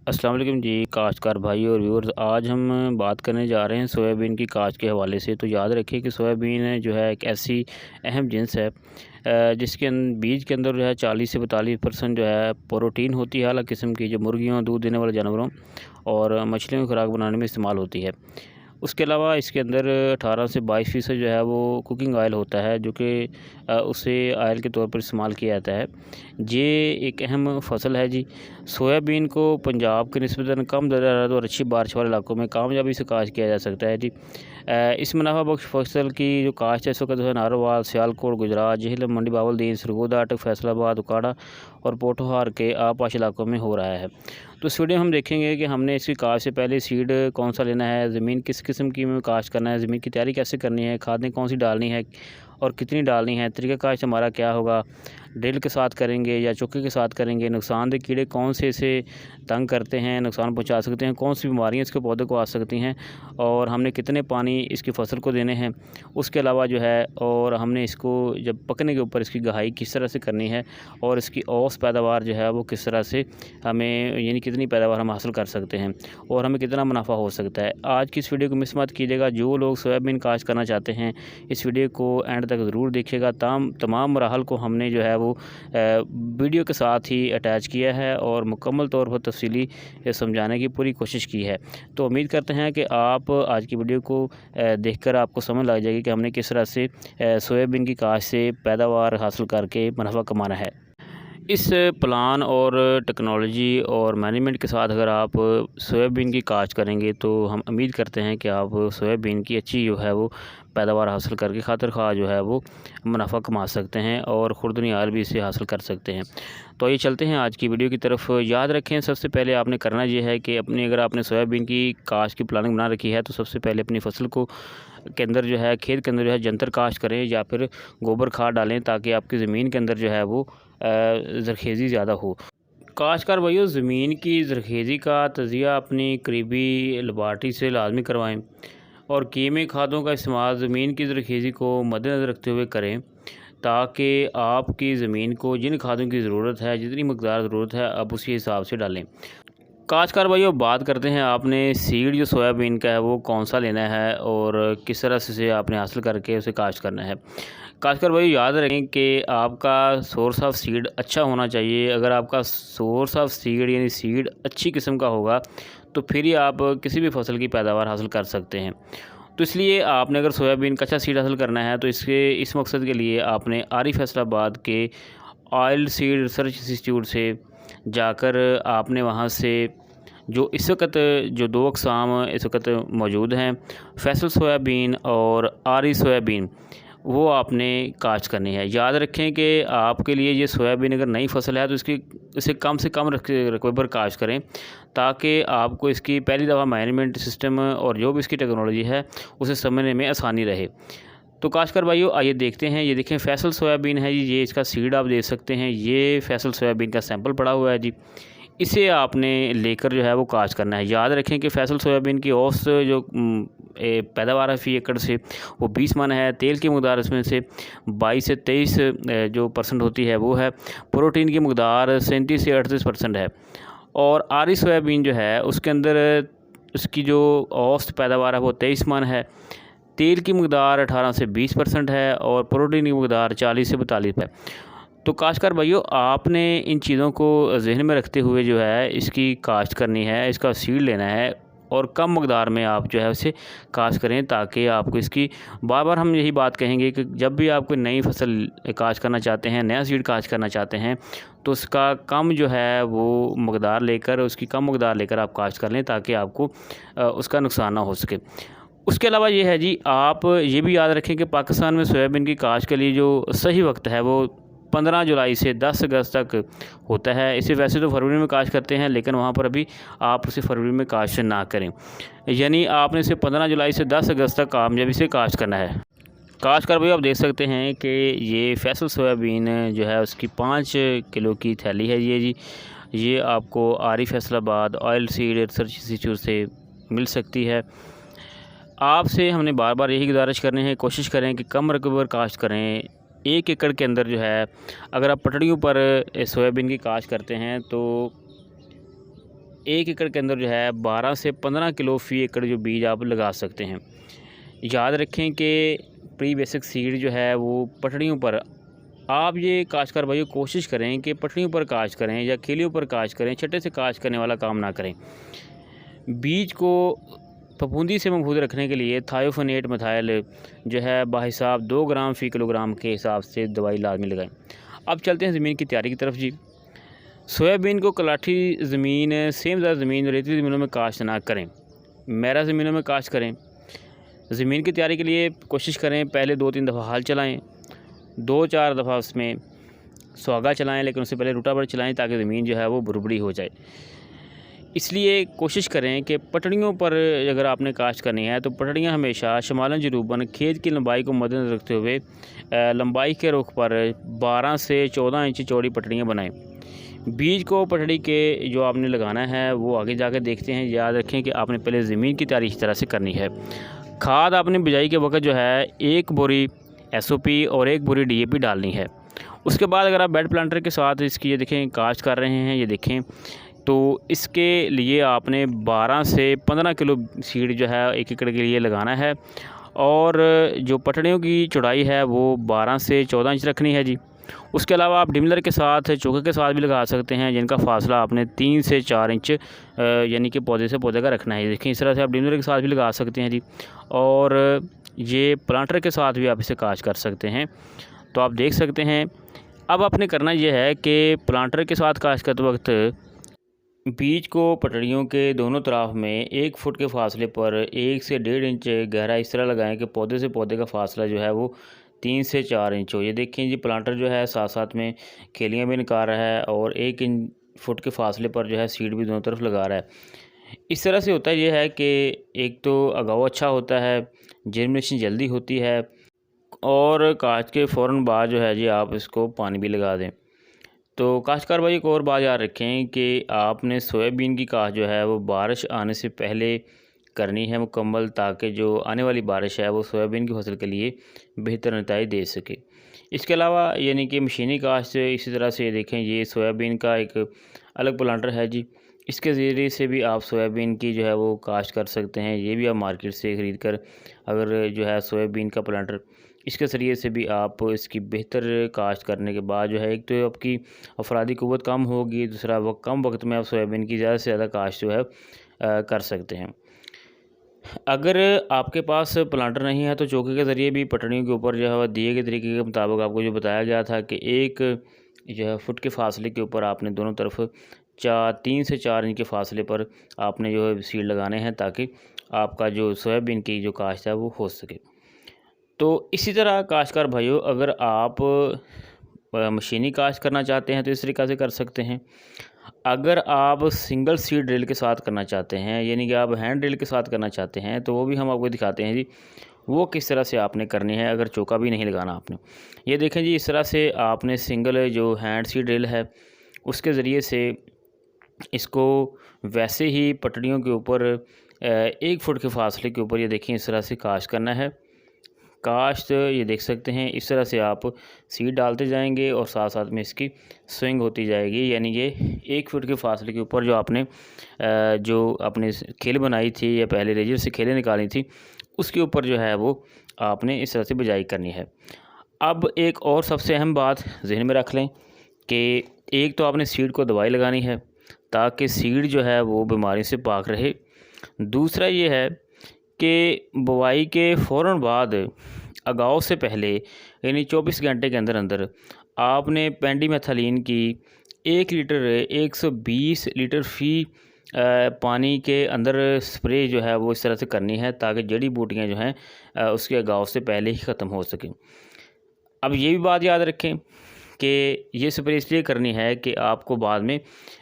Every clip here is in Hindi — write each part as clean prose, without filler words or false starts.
अस्सलाम वालेकुम जी काश्तकार भाई और व्यूअर्स। आज हम बात करने जा रहे हैं सोयाबीन की काश्त के हवाले से। तो याद रखिए कि सोयाबीन जो है एक ऐसी अहम जिन्स है जिसके बीज के अंदर जो है 40 से 42% जो है प्रोटीन होती है, अलग किस्म की, जो मुर्गियों, दूध देने वाले जानवरों और मछलियों की खुराक बनाने में इस्तेमाल होती है। उसके अलावा इसके अंदर 18 से 22% जो है वो कुकिंग ऑयल होता है, जो कि उसे ऑयल के तौर पर इस्तेमाल किया जाता है। ये एक अहम फसल है जी। सोयाबीन को पंजाब के निस्बतन कम दर्जा और अच्छी बारिश वाले इलाकों में कामयाबी से काश्त किया जा सकता है जी। इस मुनाफा बख्श फसल की जो काश्त है इस वक्त जो है नारोवाल, सियालकोट, गुजरात, झेलम, मंडी बावलदीन, सरगोदा, अटक, फैसलाबाद, उकाड़ा और पोठोहार के आपाश इलाकों में हो रहा है। तो इस वीडियो में हम देखेंगे कि हमने इसकी काश्त से पहले सीड कौन सा लेना है, ज़मीन किस किस्म की में काश्त करना है, ज़मीन की तैयारी कैसे करनी है, खादें कौन सी डालनी है और कितनी डालनी है, तरीक़ा काश्त हमारा क्या होगा, ड्रिल के साथ करेंगे या चौके के साथ करेंगे, नुकसानदेह कीड़े कौन से इसे तंग करते हैं, नुकसान पहुंचा सकते हैं, कौन सी बीमारियां इसके पौधे को आ सकती हैं और हमने कितने पानी इसकी फसल को देने हैं। उसके अलावा जो है और हमने इसको जब पकने के ऊपर इसकी गहाई किस तरह से करनी है और इसकी औसत पैदावार जो है वो किस तरह से हमें, यानी कितनी पैदावार हम हासिल कर सकते हैं और हमें कितना मुनाफा हो सकता है। आज की इस वीडियो को मिस मत कीजिएगा। जो लोग सोयाबीन काश्त करना चाहते हैं इस वीडियो को एंड तक ज़रूर देखिएगा। तमाम मराहल को हमने जो है वो वीडियो के साथ ही अटैच किया है और मुकम्मल तौर पर तफसीली समझाने की पूरी कोशिश की है। तो उम्मीद करते हैं कि आप आज की वीडियो को देखकर आपको समझ लग जाएगी कि हमने किस तरह से सोयाबीन की काश्त से पैदावार हासिल करके मुनाफा कमाना है। इस प्लान और टेक्नोलॉजी और मैनेजमेंट के साथ अगर आप सोयाबीन की काश्त करेंगे तो हम उम्मीद करते हैं कि आप सोयाबीन की अच्छी जो है वो पैदावार हासिल करके खातिर खा जो है वो मुनाफा कमा सकते हैं और खुर्दनी आयल भी इसे हासिल कर सकते हैं। तो ये चलते हैं आज की वीडियो की तरफ। याद रखें, सबसे पहले आपने करना ये है कि अगर आपने सोयाबीन की काश्त की प्लानिंग बना रखी है तो सबसे पहले अपनी फसल को के अंदर जो है खेत के अंदर जो है जंतर काश्त करें या फिर गोबर खाद डालें, ताकि आपकी ज़मीन के अंदर जो है वो ज़रखेज़ी ज़्यादा हो। काश्तकार भाइयों, ज़मीन की ज़रखेज़ी का तजिया अपनी करीबी लेबॉरेटरी से लाजमी करवाएं और कीमी खादों का इस्तेमाल ज़मीन की ज़रखेज़ी को मद्देनज़र रखते हुए करें, ताकि आपकी ज़मीन को जिन खादों की ज़रूरत है, जितनी मकदार ज़रूरत है, आप उसी हिसाब से डालें। काश्तकार भाइयों, बात करते हैं आपने सीड जो सोयाबीन का है वो कौन सा लेना है और किस तरह से आपने हासिल करके उसे काश्त करना है। काश्तकार भाइयों, याद रखें कि आपका सोर्स ऑफ सीड अच्छा होना चाहिए। अगर आपका सोर्स ऑफ सीड यानी सीड अच्छी किस्म का होगा तो फिर ही आप किसी भी फसल की पैदावार हासिल कर सकते हैं। तो इसलिए आपने अगर सोयाबीन का अच्छा सीड हासिल करना है तो इस मकसद के लिए आपने आरी फैसलाबाद के ऑयल सीड रिसर्च इंस्टीट्यूट से जाकर आपने वहाँ से जो इस वक्त जो दो अक़साम इस वक्त मौजूद हैं, फैसल सोयाबीन और आरी सोयाबीन, वो आपने काश्त करनी है। याद रखें कि आपके लिए ये सोयाबीन अगर नई फसल है तो इसे कम से कम रकबे पर काश्त करें, ताकि आपको इसकी पहली दफ़ा मैनेजमेंट सिस्टम और जो भी इसकी टेक्नोलॉजी है उसे समझने में आसानी रहे। तो काश्तकार भाइयों, आइए देखते हैं। ये देखें, फैसल सोयाबीन है जी, ये इसका सीड आप देख सकते हैं। ये फैसल सोयाबीन का सैंपल पड़ा हुआ है जी। इसे आपने लेकर जो है वो काश्त करना है। याद रखें कि फैसल सोयाबीन की औसत जो पैदावार है फ़ी एकड़ से वो 20 मन है। तेल की मकदार इसमें से 22 से 23 जो % होती है वो है। प्रोटीन की मकदार 37 से 38% है। और आरी सोयाबीन जो है उसके अंदर उसकी जो औसत पैदावार है वो 23 मन है। तेल की मकदार 18 से 20% है और प्रोटीन की मकदार 40 से 42 है। तो काश्तकार भाइयों, आपने इन चीज़ों को जहन में रखते हुए जो है इसकी काश्त करनी है, इसका सीड लेना है और कम मकदार में आप जो है उसे काश्त करें, ताकि आपको इसकी बार बार हम यही बात कहेंगे कि जब भी आप कोई नई फसल काश्त करना चाहते हैं, नया सीड काश्त करना चाहते हैं, तो उसका कम जो है वो मकदार लेकर उसकी कम मकदार लेकर आप काश्त कर लें, ताकि आपको उसका नुकसान ना हो सके। उसके अलावा ये है जी, आप ये भी याद रखें कि पाकिस्तान में सोयाबीन की काश्त के लिए जो सही वक्त है वो 15 जुलाई से 10 अगस्त तक होता है। इसे वैसे तो फरवरी में काश्त करते हैं, लेकिन वहाँ पर अभी आप उसे फरवरी में काश्त ना करें, यानी आपने इसे 15 जुलाई से 10 अगस्त तक कामयाबी से काश्त करना है। काश्त कर भाई, आप देख सकते हैं कि ये फैसल सोयाबीन जो है उसकी 5 किलो की थैली है ये जी। ये आपको आरी Faisalabad oil seed research institute से मिल सकती है। आपसे हमने बार बार यही गुजारिश करनी है, कोशिश करें कि कम रकबे पर काश्त करें। 1 एकड़ के अंदर जो है अगर आप पटड़ियों पर सोयाबीन की काश्त करते हैं तो 1 एकड़ के अंदर जो है 12 से 15 किलो फ़ी एकड़ जो बीज आप लगा सकते हैं। याद रखें कि प्री बेसिक सीड जो है वो पटड़ियों पर आप ये काश्तकार भाइयों कोशिश करें कि पटड़ियों पर काश्त करें या केलियों पर काश्त करें, छट्टे से काश्त करने वाला काम ना करें। बीज को फफूंदी से महफूज रखने के लिए थायोफोनेट मिथाइल जो है बाहिसाब 2 ग्राम फ़ी किलोग्राम के हिसाब से दवाई लाजमी लगाएं। अब चलते हैं ज़मीन की तैयारी की तरफ जी। सोयाबीन को कलाठी ज़मीन, सेमज़र ज़मीन, रेतीली ज़मीनों में काश्त ना करें, मैरा ज़मीनों में काश्त करें। ज़मीन की तैयारी के लिए कोशिश करें पहले 2-3 दफ़ा हल चलाएँ, 2-4 दफ़ा उसमें सुहागा चलाएँ, लेकिन उससे पहले रोटावेटर चलाएँ ताकि ज़मीन जो है वो भुरभुरी हो जाए। इसलिए कोशिश करें कि पटड़ियों पर अगर आपने काश्त करनी है तो पटड़ियाँ हमेशा शमालन जनूबन खेत की लंबाई को मद्देनज़र रखते हुए लंबाई के रुख पर 12 से 14 इंच चौड़ी पटड़ियाँ बनाएं। बीज को पटड़ी के जो आपने लगाना है वो आगे जाकर देखते हैं। याद रखें कि आपने पहले ज़मीन की तैयारी इस तरह से करनी है। खाद आपने बिजाई के वक्त जो है 1 बोरी SOP और 1 बोरी DAP डालनी है। उसके बाद अगर आप बेड प्लांटर के साथ इसकी ये देखें काश्त कर रहे हैं, ये देखें, तो इसके लिए आपने 12 से 15 किलो सीड जो है 1 एकड़ के लिए लगाना है और जो पटड़ियों की चौड़ाई है वो 12 से 14 इंच रखनी है जी। उसके अलावा आप डिमलर के साथ, चोके के साथ भी लगा सकते हैं, जिनका फासला आपने 3 से 4 इंच यानी कि पौधे से पौधे का रखना है। देखिए इस तरह से आप डिमलर के साथ भी लगा सकते हैं जी, और ये प्लांटर के साथ भी आप इसे काश्त कर सकते हैं। तो आप देख सकते हैं। अब आपने करना यह है कि प्लांटर के साथ काश्त करते वक्त बीज को पटड़ियों के दोनों तरफ में 1 फुट के फासले पर 1 से 1.5 इंच गहरा इस तरह लगाएं कि पौधे से पौधे का फासला जो है वो 3 से 4 इंच हो। ये देखें जी, प्लांटर जो है साथ साथ में केलियाँ भी निकाल रहा है और 1 फुट के फासले पर जो है सीड भी दोनों तरफ लगा रहा है। इस तरह से होता यह है कि एक तो अगाव अच्छा होता है, जर्मिनेशन जल्दी होती है, और काश्त के फ़ौरन बाद जो है जी आप इसको पानी भी लगा दें। तो काश्तकार भाई एक और बात याद रखें कि आपने सोयाबीन की काश्त जो है वो बारिश आने से पहले करनी है मुकम्मल, ताकि जो आने वाली बारिश है वो सोयाबीन की फसल के लिए बेहतर नतीजे दे सके। इसके अलावा यानी कि मशीनी काश्त इसी तरह से देखें, ये सोयाबीन का एक अलग प्लांटर है जी, इसके ज़रिए से भी आप सोयाबीन की जो है वो काश्त कर सकते हैं। ये भी आप मार्केट से ख़रीद कर अगर जो है सोयाबीन का प्लांटर, इसके ज़रिए से भी आप इसकी बेहतर काश्त करने के बाद जो है एक तो आपकी अफरादी क़ुव्वत कम होगी, दूसरा कम वक्त में आप सोयाबीन की ज़्यादा से ज़्यादा काश्त जो है कर सकते हैं। अगर आपके पास प्लांटर नहीं है तो चौके के ज़रिए भी पटड़ियों के ऊपर जो है दिए गए तरीके के मुताबिक आपको जो बताया गया था कि 1 जो है फुट के फासले के ऊपर आपने दोनों तरफ 3 से 4 इंच के फासले पर आपने जो है सीड लगाने हैं, ताकि आपका जो सोयाबीन की जो काश्त है वो हो सके। तो इसी तरह काश्तकार भाइयों, अगर आप मशीनी काश्त करना चाहते हैं तो इस तरीक़ा से कर सकते हैं। अगर आप सिंगल सीड ड्रिल के साथ करना चाहते हैं, यानी कि आप हैंड ड्रिल के साथ करना चाहते हैं, तो वो भी हम आपको दिखाते हैं जी, वो किस तरह से आपने करनी है अगर चौका भी नहीं लगाना आपने। ये देखें जी, इस तरह से आपने सिंगल जो हैंड सीड ड्रिल है उसके ज़रिए से इसको वैसे ही पटड़ियों के ऊपर 1 फुट के फासले के ऊपर ये देखें इस तरह से काश्त करना है। काश्त ये देख सकते हैं, इस तरह से आप सीड डालते जाएंगे और साथ साथ में इसकी स्विंग होती जाएगी, यानी कि 1 फुट के फासले के ऊपर जो आपने खेल बनाई थी या पहले रेजर से खेलें निकाली थी, उसके ऊपर जो है वो आपने इस तरह से बिजाई करनी है। अब एक और सबसे अहम बात जहन में रख लें कि एक तो आपने सीड को दवाई लगानी है ताकि सीड जो है वो बीमारी से पाक रहे। दूसरा ये है कि बुवाई के फ़ौरन बाद अगाव से पहले यानी 24 घंटे के अंदर अंदर आपने पेंडिमेथालीन की 1 लीटर 120 लीटर फ़ी पानी के अंदर स्प्रे जो है वो इस तरह से करनी है ताकि जड़ी बूटियाँ जो हैं उसके अगाव से पहले ही ख़त्म हो सकें। अब ये भी बात याद रखें कि ये स्प्रे इसलिए करनी है कि आपको बाद में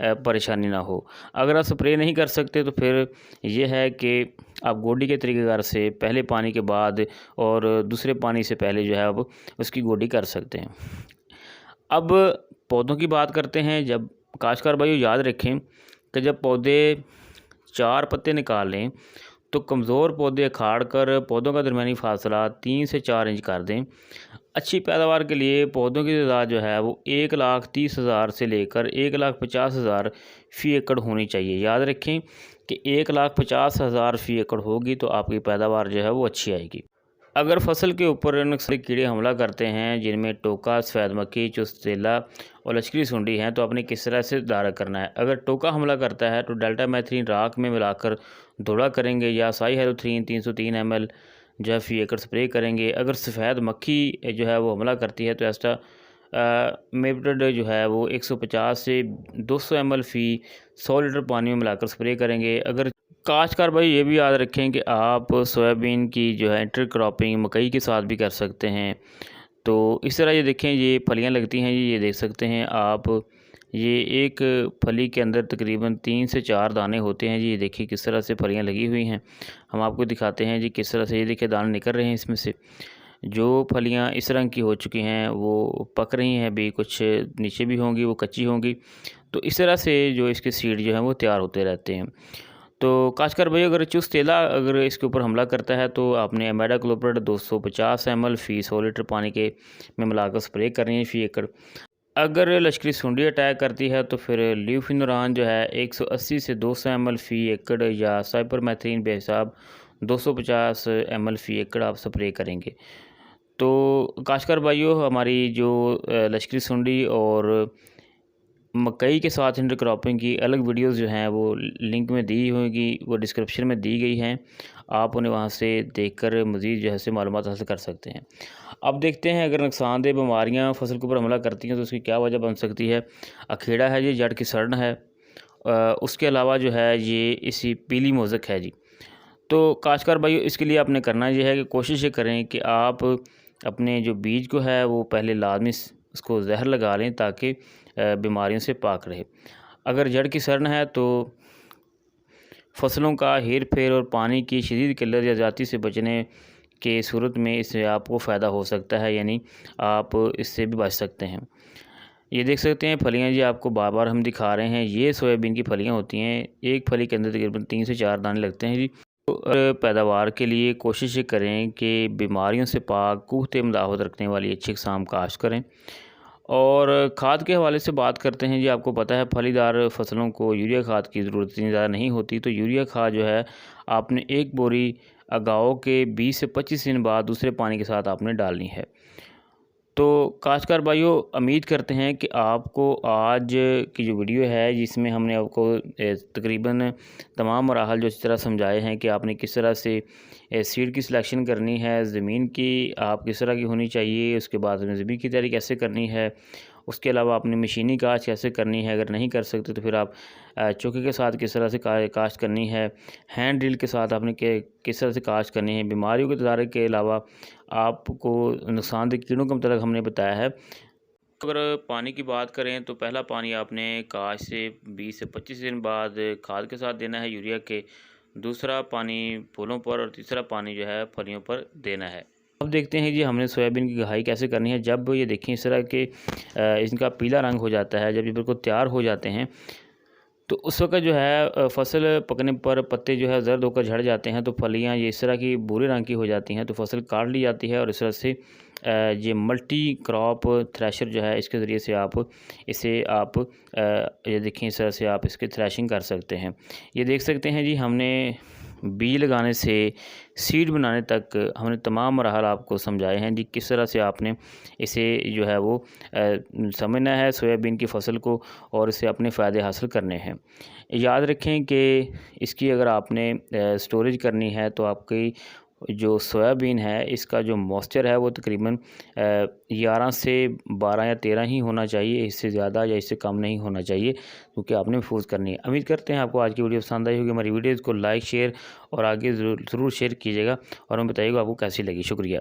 परेशानी ना हो। अगर आप स्प्रे नहीं कर सकते तो फिर ये है कि आप गोडी के तरीक़ेकार से पहले पानी के बाद और दूसरे पानी से पहले जो है आप उसकी गोडी कर सकते हैं। अब पौधों की बात करते हैं। जब काश्तकार भाइयों याद रखें कि जब पौधे 4 पत्ते निकाल लें तो कमज़ोर पौधे अखाड़ कर पौधों का दरमियानी फासला 3 से 4 इंच कर दें। अच्छी पैदावार के लिए पौधों की तादाद जो है वो 1,30,000 से लेकर 1,50,000 फ़ी एकड़ होनी चाहिए। याद रखें कि 1,50,000 फ़ी एकड़ होगी तो आपकी पैदावार जो है वो अच्छी आएगी। अगर फसल के ऊपर नक्सली कीड़े हमला करते हैं जिनमें टोका, सफ़ेद मक्खी, चुस्तेला और लश्करी सुंडी हैं तो आपने किस तरह से दारा करना है। अगर टोका हमला करता है तो डेल्टामेथ्रिन राख में मिलाकर धोड़ा करेंगे या साइहेलोथ्रीन 303 ml जो है फ़ी एकड़ स्प्रे करेंगे। अगर सफ़ेद मक्खी जो है वो हमला करती है तो ऐसा मेप्टेड जो है वो 150 से 200 ml फ़ी 100 लीटर पानी में मिलाकर स्प्रे करेंगे। अगर काश्तकार भाई ये भी याद रखें कि आप सोयाबीन की जो है इंटरक्रॉपिंग मकई के साथ भी कर सकते हैं। तो इस तरह ये देखें, ये फलियां लगती हैं, ये देख सकते हैं आप। ये एक फली के अंदर तकरीबन 3 से 4 दाने होते हैं जी। ये देखिए किस तरह से फलियां लगी हुई हैं। हम आपको दिखाते हैं जी किस तरह से, ये देखिए दाने निकल रहे हैं इसमें से। जो फलियां इस रंग की हो चुकी हैं वो पक रही हैं अभी, कुछ नीचे भी होंगी, वो कच्ची होंगी। तो इस तरह से जो इसके सीड जो हैं वो तैयार होते रहते हैं। तो काश्तकार भाई अगर चुस्तेला अगर इसके ऊपर हमला करता है तो आपने इमिडाक्लोप्रिड 250 ml फ़ी 100 लीटर पानी के में मिलाकर स्प्रे करनी है फ़ी एकड़। अगर लश्करी सुंडी अटैक करती है तो फिर ल्यूफिनुरान जो है 180 से 200 ml फ़ी एकड़ या साइपरमेथ्रिन बेहिसाब 250 ml फ़ी एकड़ आप स्प्रे करेंगे। तो काश्तकार भाइयों, हमारी जो लश्करी सुंडी और मकई के साथ इंटरक्रॉपिंग की अलग वीडियोस जो हैं वो लिंक में दी होगी, वो डिस्क्रिप्शन में दी गई हैं। आप उन्हें वहां से देखकर मज़ीद जो है से मालूमात हासिल कर सकते हैं। अब देखते हैं अगर नुकसानदेह बीमारियां फसल के ऊपर हमला करती हैं तो उसकी क्या वजह बन सकती है। अखेड़ा है जी, जड़ की सड़न है, उसके अलावा जो है ये इसी पीली मोज़क है जी। तो काश्तकार भाइयों, इसके लिए आपने करना ये है कि कोशिश ये करें कि आप अपने जो बीज को है वो पहले लाजमी उसको जहर लगा लें ताकि बीमारियों से पाक रहे। अगर जड़ की सड़न है तो फसलों का हेर फेर और पानी की शदीद किल्लत या ज़्यादती से बचने के सूरत में इससे आपको फ़ायदा हो सकता है, यानी आप इससे भी बच सकते हैं। ये देख सकते हैं फलियां जी, आपको बार बार हम दिखा रहे हैं। ये सोयाबीन की फलियां होती हैं, एक फली के अंदर तकरीबन 3 से 4 दाने लगते हैं जी। तो पैदावार के लिए कोशिश करें कि बीमारियों से पाक कुहते मदावत रखने वाली अच्छी किस्म काश्त करें। और खाद के हवाले से बात करते हैं जी। आपको पता है फलीदार फसलों को यूरिया खाद की ज़रूरत इतनी ज़्यादा नहीं होती, तो यूरिया खाद जो है आपने एक बोरी उगाओ के 20 से 25 दिन बाद दूसरे पानी के साथ आपने डालनी है। तो काश्तकार भाइयों, उम्मीद करते हैं कि आपको आज की जो वीडियो है जिसमें हमने आपको तकरीबन तमाम मराहल जो इस तरह समझाए हैं कि आपने किस तरह से सीड की सिलेक्शन करनी है, ज़मीन की आप किस तरह की होनी चाहिए, उसके बाद में ज़मीन की तैयारी कैसे करनी है, उसके अलावा आपने मशीनी काश्त कैसे करनी है। अगर नहीं कर सकते तो फिर आप चौके के साथ किस तरह से काश्त करनी है, हैंड ड्रिल के साथ आपने किस तरह से काश्त करनी है। बीमारियों के तदारक के अलावा आपको नुकसानदेह कीड़ों का मतलब हमने बताया है। अगर पानी की बात करें तो पहला पानी आपने काश्त से 20 से 25 दिन बाद खाद के साथ देना है यूरिया के, दूसरा पानी फूलों पर और तीसरा पानी जो है फलियों पर देना है। अब देखते हैं जी हमने सोयाबीन की गहाई कैसे करनी है। जब ये देखें इस तरह के इनका पीला रंग हो जाता है, जब ये बिल्कुल तैयार हो जाते हैं तो उस वक्त जो है फसल पकने पर पत्ते जो है जर्द होकर झड़ जाते हैं, तो फलियां ये इस तरह की भूरे रंग की हो जाती हैं, तो फसल काट ली जाती है। और इस तरह से ये मल्टी क्रॉप थ्रेशर जो है इसके ज़रिए से आप ये देखें इस तरह से आप इसकी थ्रेशिंग कर सकते हैं। ये देख सकते हैं जी, हमने बीज लगाने से सीड बनाने तक हमने तमाम मराहल आपको समझाए हैं जी, किस तरह से आपने इसे जो है वो समझना है सोयाबीन की फसल को और इसे अपने फ़ायदे हासिल करने हैं। याद रखें कि इसकी अगर आपने स्टोरेज करनी है तो आपकी जो सोयाबीन है इसका जो मॉइस्चर है वो तकरीबन 11 से 12 या 13 ही होना चाहिए, इससे ज़्यादा या इससे कम नहीं होना चाहिए, क्योंकि आपने महफूज करनी है। उम्मीद करते हैं आपको आज की वीडियो पसंद आई होगी। हमारी वीडियोज़ को लाइक शेयर और आगे ज़रूर शेयर कीजिएगा और हमें बताइएगा आपको कैसी लगी। शुक्रिया।